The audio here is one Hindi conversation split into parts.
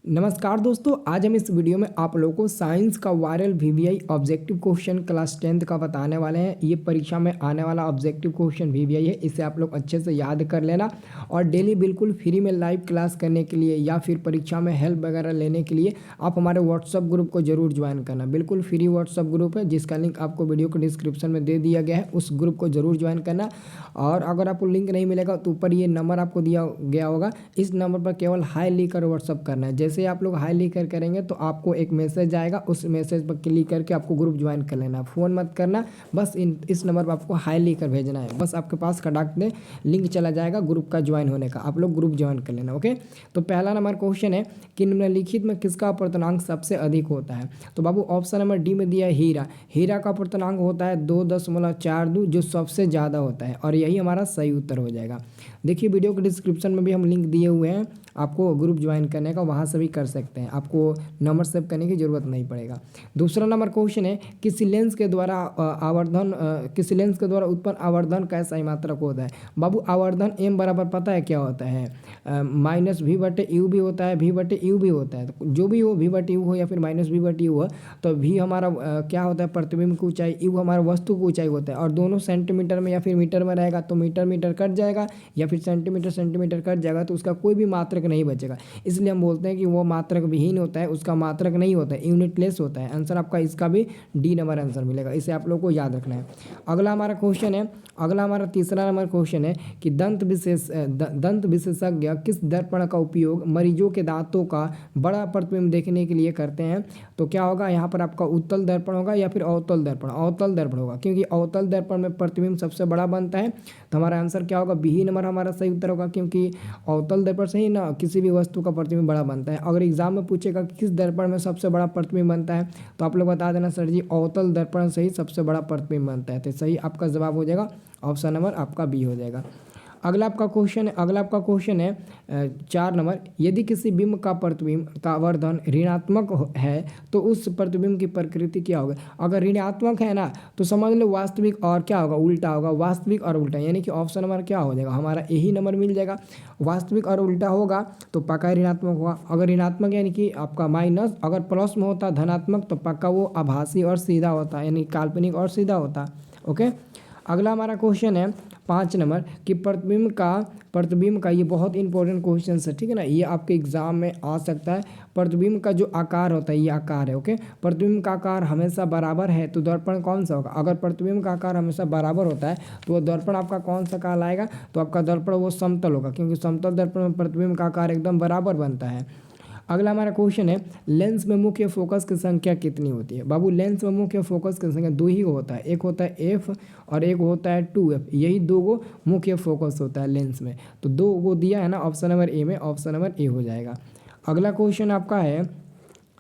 नमस्कार दोस्तों, आज हम इस वीडियो में आप लोगों को साइंस का viral VVI objective question class 10th का बताने वाले हैं। ये परीक्षा में आने वाला ऑब्जेक्टिव क्वेश्चन वीवीआई है, इसे आप लोग अच्छे से याद कर लेना। और डेली बिल्कुल फ्री में लाइव क्लास करने के लिए या फिर परीक्षा में हेल्प वगैरह लेने के लिए आप हमारे व्हाट्सअप ग्रुप को जरूर ज्वाइन करना। बिल्कुल फ्री व्हाट्सअप ग्रुप है जिसका लिंक आपको वीडियो के डिस्क्रिप्शन में दे दिया गया है, उस ग्रुप को जरूर ज्वाइन करना। और अगर आपको लिंक नहीं मिलेगा तो ऊपर ये नंबर आपको दिया गया होगा, इस नंबर पर केवल हाई लिखकर व्हाट्सअप करना है। जैसे आप लोग हाई लिखकर करेंगे तो आपको एक मैसेज आएगा, उस मैसेज पर क्लिक करके आपको ग्रुप ज्वाइन कर लेना। फ़ोन मत करना, बस इस नंबर पर आपको हाई लिखकर भेजना है। बस आपके पास खटाक दे लिंक चला जाएगा ग्रुप का ज्वाइन होने का, आप लोग ग्रुप ज्वाइन कर लेना। ओके, तो पहला नंबर क्वेश्चन है कि निम्नलिखित में किसका अपर्तनांक सबसे अधिक होता है। तो बाबू ऑप्शन नंबर डी में दिया है हीरा। हीरा का अपर्तनांक होता है 2.42 जो सबसे ज़्यादा होता है, और यही हमारा सही उत्तर हो जाएगा। देखिए वीडियो के डिस्क्रिप्शन में भी हम लिंक दिए हुए हैं आपको ग्रुप ज्वाइन करने का, वहाँ से भी कर सकते हैं, आपको नंबर सेव करने की ज़रूरत नहीं पड़ेगा। दूसरा नंबर क्वेश्चन है किसी लेंस के द्वारा उत्पन्न आवर्धन का सही मात्रक होता है। बाबू आवर्धन एम बराबर पता है क्या होता है, -v/u भी होता है, v/u भी होता है। तो जो भी हो, v/u हो या फिर -v/u हो, तो v हमारा क्या होता है प्रतिबिंब की ऊंचाई, u हमारा वस्तु की ऊंचाई होता है। और दोनों सेंटीमीटर में या फिर मीटर में रहेगा तो मीटर मीटर कट जाएगा, या फिर सेंटीमीटर सेंटीमीटर कट जाएगा तो उसका कोई भी मात्रक नहीं बचेगा। इसलिए हम बोलते हैं कि वो मात्रक विहीन होता है, उसका मात्रक नहीं होता है, यूनिटलेस होता है। आंसर आपका इसका भी डी नंबर आंसर मिलेगा, इसे आप लोगों को याद रखना है। अगला हमारा तीसरा नंबर क्वेश्चन है कि दंत विशेषज्ञ किस दर्पण का उपयोग मरीजों के दांतों का बड़ा प्रतिबिंब देखने के लिए करते हैं। तो क्या होगा, यहाँ पर आपका उत्तल दर्पण होगा या फिर अवतल दर्पण। अवतल दर्पण होगा, क्योंकि अवतल दर्पण में प्रतिबिंब सबसे बड़ा बनता है। तो हमारा आंसर क्या होगा, बी नंबर हमारा सही उत्तर होगा, क्योंकि अवतल दर्पण से ही ना किसी भी वस्तु का प्रतिबिंब बड़ा बनता है। अगर एग्जाम में पूछेगा कि किस दर्पण में सबसे बड़ा प्रतिबिंब बनता है, तो आप लोग बता देना सर जी अवतल दर्पण से ही सबसे बड़ा प्रतिबिंब बनता है। तो सही आपका जवाब हो जाएगा, ऑप्शन नंबर आपका बी हो जाएगा। अगला आपका क्वेश्चन है 4 नंबर, यदि किसी बिंब का प्रतिबिंब का आवर्धन ऋणात्मक है तो उस प्रतिबिंब की प्रकृति क्या होगा। अगर ऋणात्मक है ना तो समझ लो वास्तविक और क्या होगा, उल्टा होगा। वास्तविक और उल्टा, यानी कि ऑप्शन नंबर क्या हो जाएगा, हमारा यही नंबर मिल जाएगा। वास्तविक और उल्टा होगा तो पक्का ऋणात्मक होगा। अगर ऋणात्मक यानी कि आपका माइनस, अगर प्लस में होता धनात्मक तो पक्का वो आभासी और सीधा होता, यानी काल्पनिक और सीधा होता। ओके, अगला हमारा क्वेश्चन है 5 नंबर कि प्रतिबिंब का ये बहुत इंपॉर्टेंट क्वेश्चन है, ठीक है ना, ये आपके एग्जाम में आ सकता है। प्रतिबिंब का जो आकार होता है, ये आकार है। ओके, प्रतिबिंब का आकार हमेशा बराबर है तो दर्पण कौन सा होगा। अगर प्रतिबिंब का आकार हमेशा बराबर होता है तो वो दर्पण आपका कौन सा कहलाएगा, तो आपका दर्पण वो समतल होगा, क्योंकि समतल दर्पण में प्रतिबिंब का आकार एकदम बराबर बनता है। अगला हमारा क्वेश्चन है लेंस में मुख्य फोकस की संख्या कितनी होती है। बाबू लेंस में मुख्य फोकस की संख्या 2 ही होता है, एक होता है एफ और एक होता है 2f, यही 2 गो मुख्य फोकस होता है लेंस में। तो 2 गो दिया है ना ऑप्शन नंबर ए में, ऑप्शन नंबर ए हो जाएगा। अगला क्वेश्चन आपका है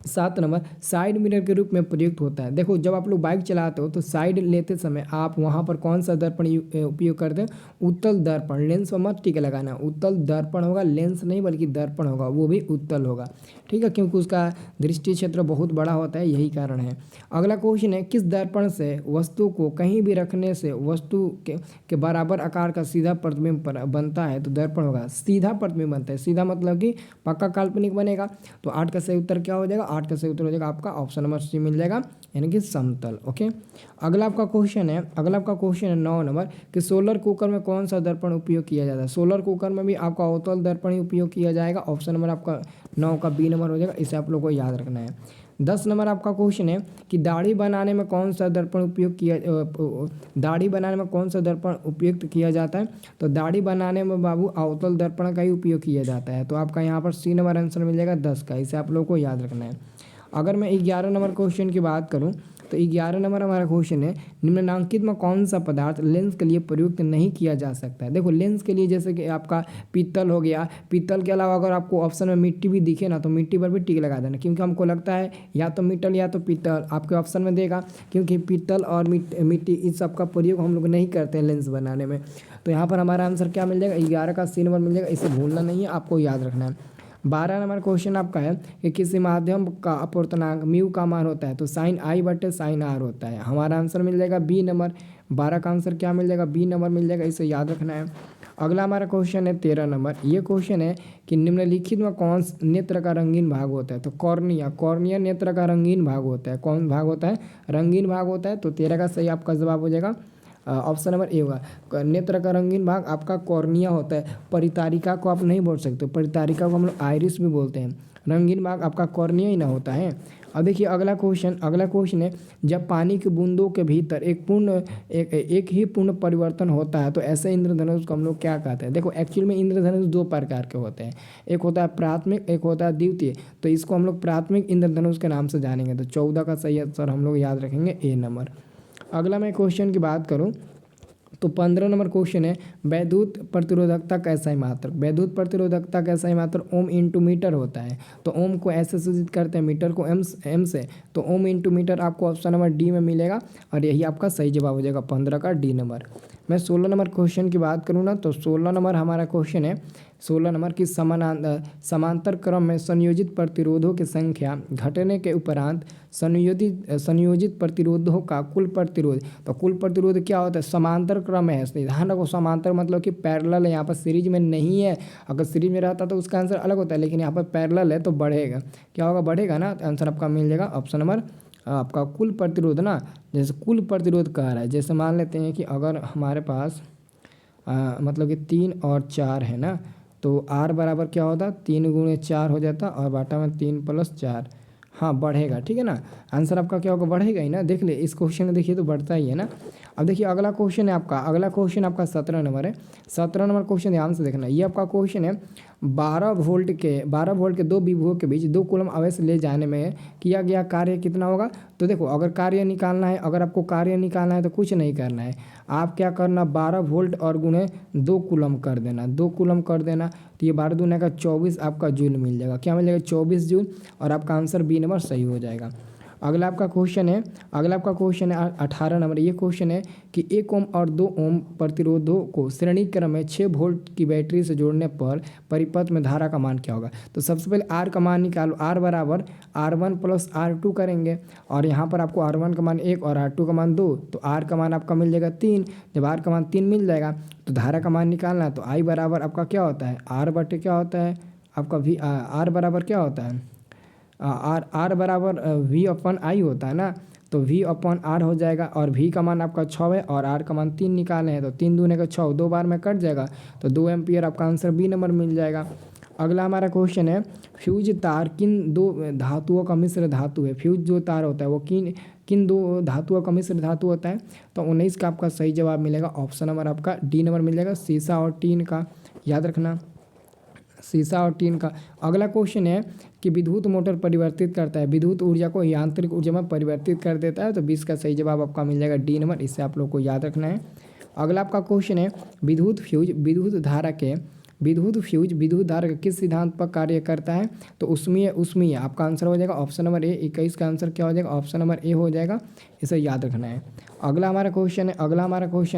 7 नंबर, साइड मिरर के रूप में प्रयुक्त होता है। देखो जब आप लोग बाइक चलाते हो तो साइड लेते समय आप वहाँ पर कौन सा दर्पण उपयोग करते हैं, उत्तल दर्पण। लेंस पर मत टीका लगाना, उत्तल दर्पण होगा, लेंस नहीं बल्कि दर्पण होगा, वो भी उत्तल होगा, ठीक है, क्योंकि उसका दृष्टि क्षेत्र बहुत बड़ा होता है, यही कारण है। अगला क्वेश्चन है किस दर्पण से वस्तु को कहीं भी रखने से वस्तु के बराबर आकार का सीधा प्रतिबिंब बनता है। तो दर्पण होगा सीधा प्रतिबिंब बनता है, सीधा मतलब कि पक्का काल्पनिक बनेगा। तो 8 का सही उत्तर क्या हो जाएगा, 8 का सही उत्तर हो जाएगा आपका ऑप्शन नंबर सी मिल जाएगा, यानी कि समतल। ओके, अगला आपका क्वेश्चन है 9 नंबर कि सोलर कुकर में कौन सा दर्पण उपयोग किया जाता है। सोलर कुकर में भी आपका अवतल दर्पण ही उपयोग किया जाएगा, ऑप्शन नंबर आपका 9 का बी नंबर हो जाएगा, इसे आप लोग को याद रखना है। 10 नंबर आपका क्वेश्चन है कि दाढ़ी बनाने में कौन सा दर्पण उपयुक्त किया जाता है। तो दाढ़ी बनाने में बाबू अवतल दर्पण का ही उपयोग किया जाता है। तो आपका यहाँ पर सी नंबर आंसर मिल जाएगा 10 का, इसे आप लोगों को याद रखना है। अगर मैं 11 नंबर क्वेश्चन की बात करूं तो 11 नंबर हमारा क्वेश्चन है निम्नलिखित में कौन सा पदार्थ लेंस के लिए प्रयुक्त नहीं किया जा सकता है। देखो लेंस के लिए जैसे कि आपका पीतल हो गया, पीतल के अलावा अगर आपको ऑप्शन में मिट्टी भी दिखे ना तो मिट्टी पर भी टिक लगा देना, क्योंकि हमको लगता है या तो मिट्टल या तो पीतल आपके ऑप्शन में देगा, क्योंकि पीतल और मिट्टी इस सब का प्रयोग हम लोग नहीं करते हैं लेंस बनाने में। तो यहाँ पर हमारा आंसर क्या मिल जाएगा, 11 का सी नंबर मिल जाएगा, इसे भूलना नहीं है, आपको याद रखना है। 12 नंबर क्वेश्चन आपका है कि किसी माध्यम का अपूर्णांक म्यू का मान होता है। तो साइन आई बटे साइन आर होता है, हमारा आंसर मिल जाएगा बी नंबर। 12 का आंसर क्या मिल जाएगा, बी नंबर मिल जाएगा, इसे याद रखना है। अगला हमारा क्वेश्चन है 13 नंबर। ये क्वेश्चन है कि निम्नलिखित में कौन नेत्र का रंगीन भाग होता है? तो कॉर्निया, कॉर्निया नेत्र का रंगीन भाग होता है। कौन भाग होता है? रंगीन भाग होता है। तो 13 का सही आपका जवाब हो जाएगा ऑप्शन नंबर ए होगा। नेत्र का रंगीन भाग आपका कॉर्निया होता है। परितारिका को आप नहीं बोल सकते, परितारिका को हम लोग आइरिस भी बोलते हैं। रंगीन भाग आपका कॉर्निया ही ना होता है। अब देखिए अगला क्वेश्चन है, जब पानी की बूंदों के भीतर एक ही पूर्ण परिवर्तन होता है तो ऐसे इंद्रधनुष को हम लोग क्या कहते हैं? देखो एक्चुअल में इंद्रधनुष दो प्रकार के होते हैं, एक होता है प्राथमिक, एक होता है द्वितीय। तो इसको हम लोग प्राथमिक इंद्रधनुष के नाम से जानेंगे। तो 14 का सही आंसर हम लोग याद रखेंगे ए नंबर। अगला मैं क्वेश्चन की बात करूं तो 15 नंबर क्वेश्चन है, वैद्युत प्रतिरोधकता का SI मात्रक। वैद्युत प्रतिरोधकता का SI मात्रक ओम इंटू मीटर होता है। तो ओम को ऐसे सूचित करते हैं, मीटर को एम से। तो ओम इंटू मीटर आपको ऑप्शन नंबर डी में मिलेगा और यही आपका सही जवाब हो जाएगा 15 का डी नंबर। मैं 16 नंबर क्वेश्चन की बात करूँ ना तो 16 नंबर हमारा क्वेश्चन है, 16 नंबर की समांतर क्रम में संयोजित प्रतिरोधों की संख्या घटने के उपरांत संयोजित प्रतिरोधों का कुल प्रतिरोध। तो कुल प्रतिरोध क्या होता है? समांतर क्रम है। ध्यान रखो, समांतर मतलब कि पैरेलल है, यहाँ पर सीरीज में नहीं है। अगर सीरीज में रहता तो उसका आंसर अलग होता है, लेकिन यहाँ पर पैरेलल है तो बढ़ेगा। क्या होगा? बढ़ेगा ना। आंसर आपका मिल जाएगा ऑप्शन नंबर आपका कुल प्रतिरोध ना। जैसे कुल प्रतिरोध कह रहा है, जैसे मान लेते हैं कि अगर हमारे पास मतलब कि 3 और 4 है ना, तो R बराबर क्या होता? 3 गुणे 4 हो जाता और बाटा में 3 प्लस 4। हाँ बढ़ेगा, ठीक है ना। आंसर आपका क्या होगा? बढ़ेगा ही ना। देख ले इस क्वेश्चन में, देखिए तो बढ़ता ही है ना। अब देखिए अगला क्वेश्चन है आपका, अगला क्वेश्चन आपका 17 नंबर है। 17 नंबर क्वेश्चन ध्यान से देखना। ये आपका क्वेश्चन है, 12 वोल्ट के दो विभवों के बीच 2 कूलम आवेश ले जाने में किया गया कार्य कितना होगा? तो देखो अगर कार्य निकालना है, अगर आपको कार्य निकालना है तो कुछ नहीं करना है, आप क्या करना, 12 वोल्ट और गुणे 2 कूलम कर देना, 2 कूलम कर देना। तो ये 12 दूना का 24 आपका जूल मिल जाएगा। क्या मिल जाएगा? 24 जूल। और आपका आंसर बी नंबर सही हो जाएगा। अगला आपका क्वेश्चन है 18 नंबर। ये क्वेश्चन है कि 1 ओम और 2 ओम प्रतिरोधों को श्रेणी क्रम में 6 वोल्ट की बैटरी से जोड़ने पर परिपथ में धारा का मान क्या होगा? तो सबसे पहले R का मान निकालो। R बराबर R1 प्लस R2 करेंगे और यहाँ पर आपको R1 का मान 1 और R2 का मान 2। तो R का मान आपका मिल जाएगा 3। जब R का मान 3 मिल जाएगा तो धारा का मान निकालना है। तो I बराबर आपका क्या होता है? R बटे क्या होता है आपका V। R बराबर क्या होता है? आर बराबर V अपन I होता है ना। तो V अपन R हो जाएगा और V का मान आपका 6 है और R का मान 3 निकाले हैं। तो 3 दूने का 6, 2 बार में कट जाएगा। तो 2 एम्पियर आपका आंसर बी नंबर मिल जाएगा। अगला हमारा क्वेश्चन है, फ्यूज तार किन दो धातुओं का मिश्र धातु है? फ्यूज जो तार होता है वो किन दो धातुओं का मिश्र धातु होता है? तो 19 का आपका सही जवाब मिलेगा ऑप्शन नंबर आपका डी नंबर मिल जाएगा, सीसा और टीन का। याद रखना, सीसा और टीन का। अगला क्वेश्चन है कि विद्युत मोटर परिवर्तित करता है, विद्युत ऊर्जा को यांत्रिक ऊर्जा में परिवर्तित कर देता है। तो 20 का सही जवाब आपका मिल जाएगा डी नंबर। इससे आप लोग को याद रखना है। अगला आपका क्वेश्चन है, विद्युत विद्युत धारा के किस सिद्धांत पर कार्य करता है? तो उसमें आपका आंसर हो जाएगा ऑप्शन नंबर ए। 21 का आंसर क्या हो जाएगा? ऑप्शन नंबर ए हो जाएगा। इसे याद रखना है। अगला हमारा क्वेश्चन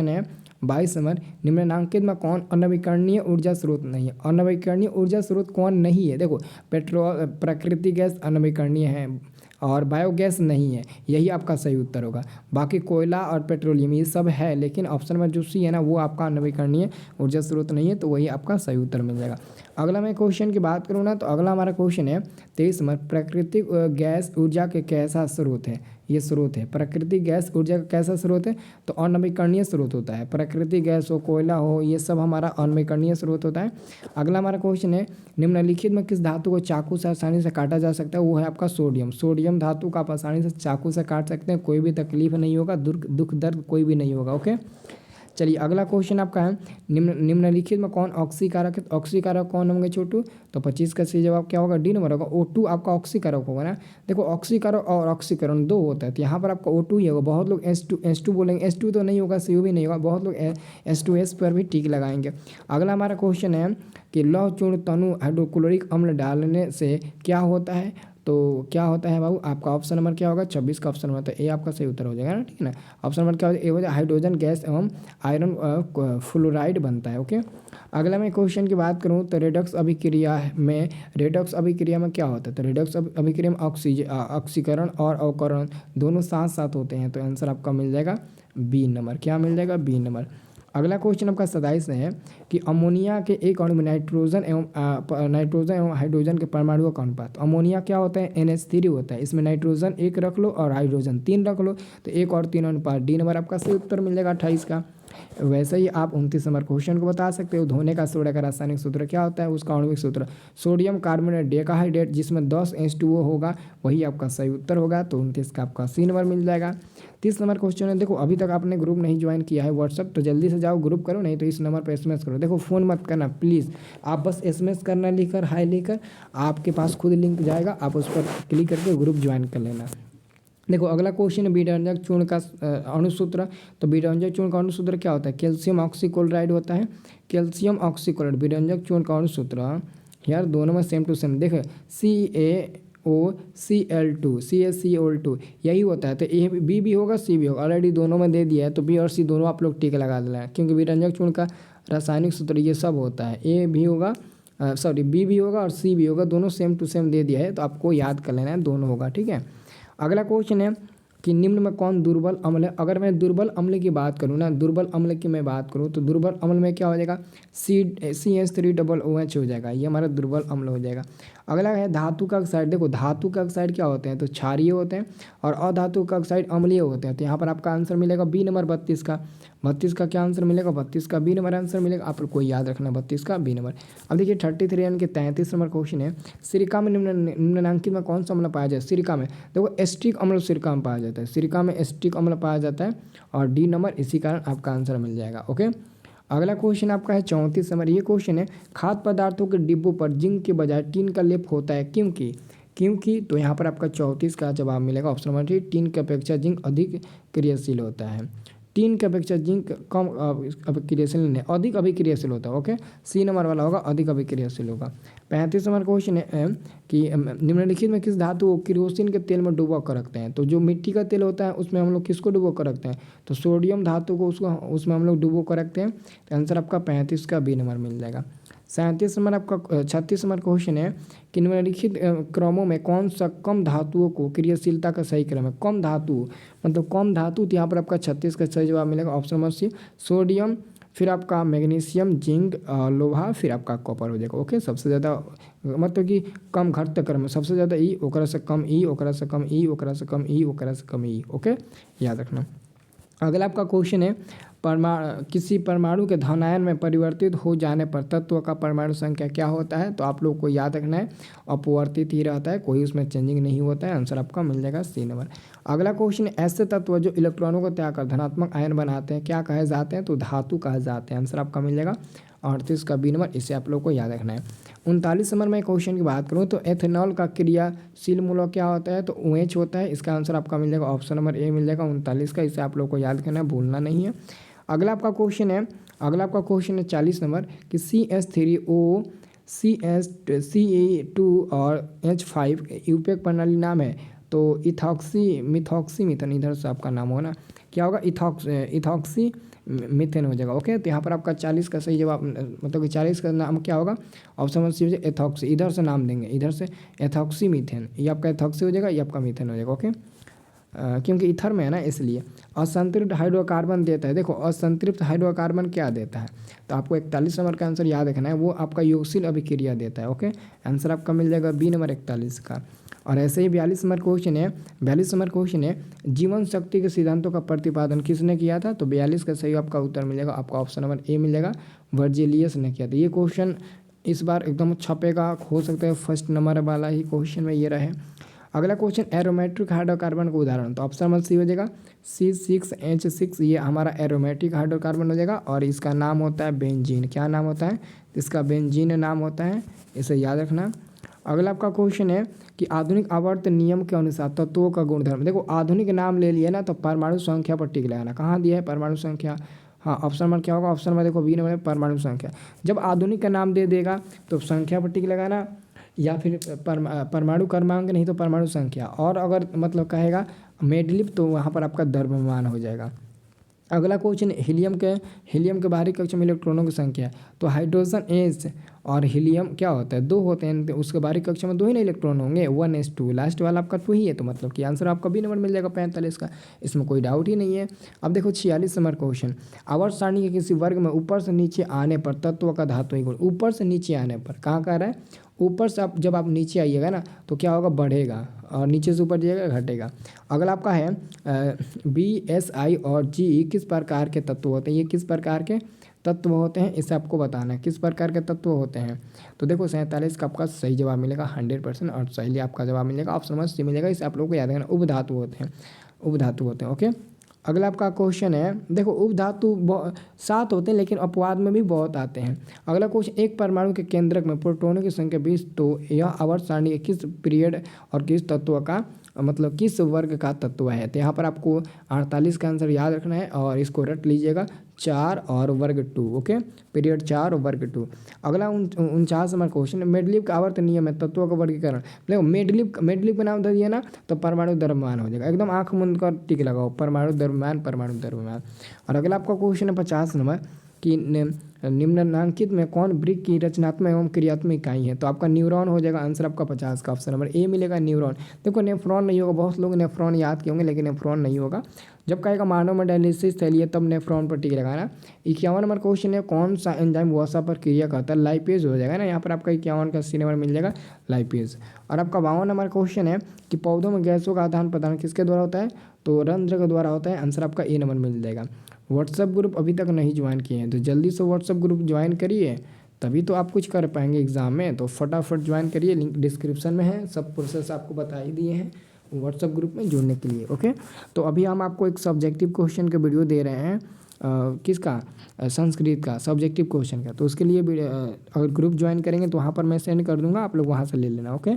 है 22 नंबर, निम्नलिखित में कौन अनवीकरणीय ऊर्जा स्रोत नहीं है? अनवीकरणीय ऊर्जा स्रोत कौन नहीं है? देखो पेट्रोल, प्राकृतिक गैस अनवीकरणीय है और बायोगैस नहीं है, यही आपका सही उत्तर होगा। बाकी कोयला और पेट्रोलियम ये सब है, लेकिन ऑप्शन नंबर जो सी है ना वो आपका नवीकरणीय ऊर्जा स्रोत नहीं है, तो वही आपका सही उत्तर मिल जाएगा। अगला मैं क्वेश्चन की बात करूँ ना तो अगला हमारा क्वेश्चन है 23 नंबर, प्राकृतिक गैस ऊर्जा के कैसा स्रोत है? ये स्रोत है प्राकृतिक गैस ऊर्जा का कैसा स्रोत है? तो अनवीकरणीय स्रोत होता है। प्राकृतिक गैस हो, कोयला हो, ये सब हमारा अनवीकरणीय स्रोत होता है। अगला हमारा क्वेश्चन है, निम्नलिखित में किस धातु को चाकू से आसानी से काटा जा सकता है? वो है आपका सोडियम। सोडियम धातु को आप आसानी से चाकू से काट सकते हैं, कोई भी तकलीफ नहीं होगा, दुख दर्द कोई भी नहीं होगा। ओके, चलिए अगला क्वेश्चन आपका है, निम्नलिखित में कौन ऑक्सीकारक है? ऑक्सीकारक कौन होंगे छोटू? तो 25 का सही जवाब क्या होगा? डी नंबर होगा। O2 आपका ऑक्सीकारक होगा ना। देखो ऑक्सीकारक और ऑक्सीकरण दो होता है, तो यहाँ पर आपका O2 ही होगा। बहुत लोग H2 बोलेंगे, H2 तो नहीं होगा, CO भी नहीं होगा, बहुत लोग H2S पर भी टिक लगाएंगे। अगला हमारा क्वेश्चन है कि लौह चूर्ण तनु हाइड्रोक्लोरिक अम्ल डालने से क्या होता है? तो क्या होता है बाबू? आपका ऑप्शन नंबर क्या होगा? 26 का ऑप्शन नंबर, तो ए आपका सही उत्तर हो जाएगा ना, ठीक है ना। ऑप्शन नंबर क्या हो जाएगा? ए हो जाएगा, हाइड्रोजन गैस एवं आयरन फ्लोराइड बनता है। ओके, अगला मैं क्वेश्चन की बात करूं तो रेडॉक्स अभिक्रिया में क्या होता है? तो रेडॉक्स अभिक्रिया में ऑक्सीकरण और अवकरण दोनों साथ साथ होते हैं। तो आंसर आपका मिल जाएगा बी नंबर। क्या मिल जाएगा? B number. अगला क्वेश्चन आपका 27 है कि अमोनिया के एक अणु में नाइट्रोजन एवं हाइड्रोजन के परमाणुओं का अनुपात। अमोनिया क्या होता है, NH3 होता है। इसमें नाइट्रोजन 1 रख लो और हाइड्रोजन 3 रख लो, तो 1 और 3 अनुपात। डी नंबर आपका सही उत्तर मिल जाएगा 28 का। वैसे ही आप 29 नंबर क्वेश्चन को बता सकते हो। धोने का सोडा का रासायनिक सूत्र क्या होता है, उसका आणविक सूत्र सोडियम कार्बोनेट डेकाहाइड्रेट, जिसमें 10 H2O होगा, वही आपका सही उत्तर होगा। तो 29 का आपका सी नंबर मिल जाएगा। 30 नंबर क्वेश्चन है, देखो अभी तक आपने ग्रुप नहीं ज्वाइन किया है व्हाट्सअप, तो जल्दी से जाओ ग्रुप करो, नहीं तो इस नंबर पर SMS करो। देखो फ़ोन मत करना प्लीज़, आप बस SMS करना लिखकर, हाई लिखकर, आपके पास खुद लिंक जाएगा, आप उस पर क्लिक करके ग्रुप ज्वाइन कर लेना। देखो अगला क्वेश्चन है बीटारंजक चूर्ण का अणुसूत्र। तो बीटारंजक चूर्ण का अणुसूत्र क्या होता है, कैल्शियम ऑक्सीक्लोराइड होता है। कैल्शियम ऑक्सीक्लोराइड बीटारंजक चूर्ण का अणुसूत्र, यार दोनों में सेम टू सेम, देखो CaOCl2 CaCl2 यही होता है। तो A B भी होगा, C भी होगा, ऑलरेडी दोनों में दे दिया है, तो B और C दोनों आप लोग टिक लगा देना, क्योंकि बीटारंजक चूर्ण का रासायनिक सूत्र ये सब होता है। A भी होगा, B भी होगा और C भी होगा, दोनों सेम टू सेम दे दिया है, तो आपको याद कर लेना है, दोनों होगा, ठीक है। अगला क्वेश्चन है कि निम्न में कौन दुर्बल अम्ल है। अगर मैं दुर्बल अम्ल की बात करूँ ना, दुर्बल अम्ल की मैं बात करूँ, तो दुर्बल अम्ल में क्या हो जाएगा, CH3OH हो जाएगा, ये हमारा दुर्बल अम्ल हो जाएगा। अगला है धातु का ऑक्साइड। देखो धातु का ऑक्साइड क्या होते हैं, तो क्षारीय होते हैं, और अधातु का ऑक्साइड अम्लीय होते हैं। तो यहाँ पर आपका आंसर मिलेगा बी नंबर 32 का। 32 का क्या आंसर मिलेगा, 32 का बी नंबर आंसर मिलेगा। आप लोग को याद रखना 32 का बी नंबर। अब देखिए 33 यानी कि 33 नंबर क्वेश्चन है, सिरिका में निम्नलिखित में कौन सा अम्ल पाया जाए। सिरिका में देखो एस्टिक अम्ल सिरिका में पाया जाता है, सिरिका में एस्टिक अम्ल पाया जाता है, और डी नंबर, इसी कारण आपका आंसर मिल जाएगा। ओके, अगला क्वेश्चन आपका है 34 नंबर। ये क्वेश्चन है खाद्य पदार्थों के डिब्बों पर जिंक के बजाय टीन का लेप होता है, क्योंकि तो यहाँ पर आपका 34 का जवाब मिलेगा ऑप्शन नंबर 3, टीन की अपेक्षा जिंक अधिक क्रियाशील होता है। टीन की अपेक्षा जिंक कम अभिक्रियाशील नहीं, अधिक अभिक्रियाशील होता है। ओके, सी नंबर वाला होगा, अधिक अभिक्रियाशील होगा। 35 नंबर क्वेश्चन है कि निम्नलिखित में किस धातु को किरोसिन के तेल में डुबो कर रखते हैं। तो जो मिट्टी का तेल होता है उसमें हम लोग किसको डुबो कर रखते हैं, तो सोडियम धातु को उसमें हम लोग डुबो कर रखते हैं। तो आंसर आपका 35 का बी नंबर मिल जाएगा। 37 नंबर आपका 36 नंबर क्वेश्चन है कि निम्नलिखित क्रमों में कौन सा कम धातुओं को क्रियाशीलता का सही क्रम है। कम धातु मतलब कम धातु, तो यहाँ पर आपका 36 का सही जवाब मिलेगा ऑप्शन नंबर सी, सोडियम, फिर आपका मैग्नीशियम, जिंक, लोहा, फिर आपका कॉपर हो जाएगा। ओके, सबसे ज़्यादा मतलब कि कम घटते क्रम में सबसे ज़्यादा ई, ओकरा से कम ई, ओकरा से कम ई, ओकरा से कम ई, ओकरा से कम ई। ओके, याद रखना। अगला आपका क्वेश्चन है किसी परमाणु के धनायन में परिवर्तित हो जाने पर तत्व का परमाणु संख्या क्या होता है। तो आप लोग को याद रखना है अपवर्तित ही रहता है, कोई उसमें चेंजिंग नहीं होता है। आंसर आपका मिल जाएगा सी नंबर। अगला क्वेश्चन, ऐसे तत्व जो इलेक्ट्रॉनों को त्याग कर धनात्मक आयन बनाते हैं क्या कहे जाते हैं, तो धातु कहे जाते हैं। आंसर आपका मिल जाएगा 38 का बी नंबर, इसे आप लोग को याद रखना है। 39 नंबर में क्वेश्चन की बात करूँ तो एथेनॉल का क्रियाशील मूलक क्या होता है, तो OH होता है। इसका आंसर आपका मिल जाएगा ऑप्शन नंबर ए मिल जाएगा 39 का, इसे आप लोग को याद करना है, भूलना नहीं है। अगला आपका क्वेश्चन है 40 नंबर कि CH3O CH2 और H5 यूपेक प्रणाली नाम है। तो इथॉक्सी मिथेन, इधर से आपका नाम होगा ना, क्या होगा, इथॉक्सी मीथेन हो जाएगा। ओके, तो यहाँ पर आपका 40 का सही जवाब मतलब कि 40 का नाम क्या होगा, ऑप्शन नंबर सी हो जाएगा एथॉक्सी। इधर से नाम देंगे, इधर से एथॉक्सी मीथेन, ये आपका एथॉक्सी हो जाएगा, ये आपका मीथेन हो जाएगा। ओके, क्योंकि ईथर में है ना इसलिए। असंतृप्त हाइड्रोकार्बन देता है, देखो असंतृप्त हाइड्रोकार्बन क्या देता है, तो आपको 41 नंबर का आंसर याद रखना है, वो आपका योगशील अभिक्रिया देता है। ओके, आंसर आपका मिल जाएगा बी नंबर 41 का। और ऐसे ही 42 नंबर क्वेश्चन है 42 नंबर क्वेश्चन है जीवन शक्ति के सिद्धांतों का प्रतिपादन किसने किया था, तो 42 का सही आपका उत्तर मिलेगा, आपका ऑप्शन नंबर ए मिलेगा, वर्जिलियस ने किया था। ये क्वेश्चन इस बार एकदम छपेगा, हो सकता है फर्स्ट नंबर वाला ही क्वेश्चन में ये रहे। अगला क्वेश्चन एरोमेटिक हाइड्रोकार्बन का उदाहरण, तो ऑप्शन नंबर सी हो जाएगा C6H6, ये हमारा एरोमेटिक हाइड्रोकार्बन हो जाएगा, और इसका नाम होता है बेंजीन। क्या नाम होता है, इसका बेंजीन नाम होता है, इसे याद रखना। अगला आपका क्वेश्चन है कि आधुनिक आवर्त नियम के अनुसार तत्वों का गुणधर्म, देखो आधुनिक नाम ले लिया ना, तो परमाणु संख्या पर टिक लगाना। कहाँ दिया है परमाणु संख्या, हाँ ऑप्शन नंबर क्या होगा, ऑप्शन नंबर देखो बी नंबर परमाणु संख्या। जब आधुनिक का नाम दे देगा तो संख्या पर टिक लगाना, या फिर परमाणु क्रमांक नहीं तो परमाणु संख्या, और अगर मतलब कहेगा मेडलिप तो वहाँ पर आपका द्रव्यमान हो जाएगा। अगला क्वेश्चन हीलियम के बाहरी कक्षा में इलेक्ट्रॉनों की संख्या, तो हाइड्रोजन H और हीलियम क्या होता है, 2 होते हैं, तो उसके बाहरी कक्षा में 2 ही ना इलेक्ट्रॉन होंगे, 1s2, लास्ट वाला आपका 2 ही है, तो मतलब कि आंसर आपका बी नंबर मिल जाएगा 45 का, इसमें कोई डाउट ही नहीं है। अब देखो 46 नंबर क्वेश्चन, आवर्त सारणी के किसी वर्ग में ऊपर से नीचे आने पर तत्व का धात्विक गुण, ऊपर से नीचे आने पर कहाँ कह रहा है, ऊपर से आप जब आप नीचे आइएगा ना तो क्या होगा, बढ़ेगा, और नीचे से ऊपर जाइएगा घटेगा। अगला आपका है BSI और G किस प्रकार के तत्व होते हैं, ये किस प्रकार के तत्व होते हैं, इसे आपको बताना है किस प्रकार के तत्व होते हैं। तो देखो 47 का आपका सही जवाब मिलेगा 100%, और सही आपका जवाब मिलेगा ऑप्शन नंबर सी मिलेगा। इसे आप लोगों को याद रखना, उपधातु होते हैं, उपधातु होते हैं। ओके, अगला आपका क्वेश्चन है, देखो उपधातु 7 होते हैं लेकिन अपवाद में भी बहुत आते हैं। अगला क्वेश्चन, एक परमाणु के केंद्रक में प्रोटॉनों की संख्या 20, तो यह आवर्त सारणी के किस पीरियड और किस तत्व का मतलब किस वर्ग का तत्व है। तो यहाँ पर आपको 48 का आंसर याद रखना है और इसको रट लीजिएगा, 4 और वर्ग 2। ओके, पीरियड 4 और वर्ग 2। अगला 49 नंबर क्वेश्चन, मेडलीव का आवर्त नियम है तत्वों का वर्गीकरण। देखो मेडलीव का नाम दे दिया ना तो परमाणु द्रव्यमान हो जाएगा, एकदम आंख मूंद कर टिक लगाओ, परमाणु द्रव्यमान, परमाणु द्रव्यमान। और अगला आपका क्वेश्चन है 50 नंबर कि निम्नलिखित में कौन वृक्क की रचनात्मक एवं क्रियात्मक इकाई है। तो आपका न्यूरॉन हो जाएगा आंसर आपका 50 का, ऑप्शन नंबर ए मिलेगा न्यूरॉन। देखो नेफ्रॉन नहीं होगा, बहुत लोग नेफ्रॉन याद किए होंगे लेकिन नेफ्रॉन नहीं होगा। जब कहेगा मानव में डायलिसिस चलिए तब नेफ्रॉन पर टिक लगाना। 51 नंबर क्वेश्चन है, कौन सा एंजाइम वसा पर क्रिया करता है, लाइपेज हो जाएगा ना, यहाँ पर आपका 51 का सी नंबर मिल जाएगा, लाइपेज। और आपका 52 नंबर क्वेश्चन है कि पौधों में गैसों का आदान प्रदान किसके द्वारा होता है, तो रंध्र के द्वारा होता है, आंसर आपका ए नंबर मिल जाएगा। व्हाट्सएप ग्रुप अभी तक नहीं ज्वाइन किए हैं तो जल्दी से व्हाट्सएप ग्रुप ज्वाइन करिए, तभी तो आप कुछ कर पाएंगे एग्जाम में, तो फटाफट ज्वाइन करिए, लिंक डिस्क्रिप्शन में है, सब प्रोसेस आपको बता ही दिए हैं व्हाट्सएप ग्रुप में जुड़ने के लिए। ओके, तो अभी हम आपको एक सब्जेक्टिव क्वेश्चन का वीडियो दे रहे हैं, किसका, संस्कृत का सब्जेक्टिव क्वेश्चन का, तो उसके लिए अगर ग्रुप ज्वाइन करेंगे तो वहाँ पर मैं सेंड कर दूंगा, आप लोग वहाँ से ले लेना। ओके।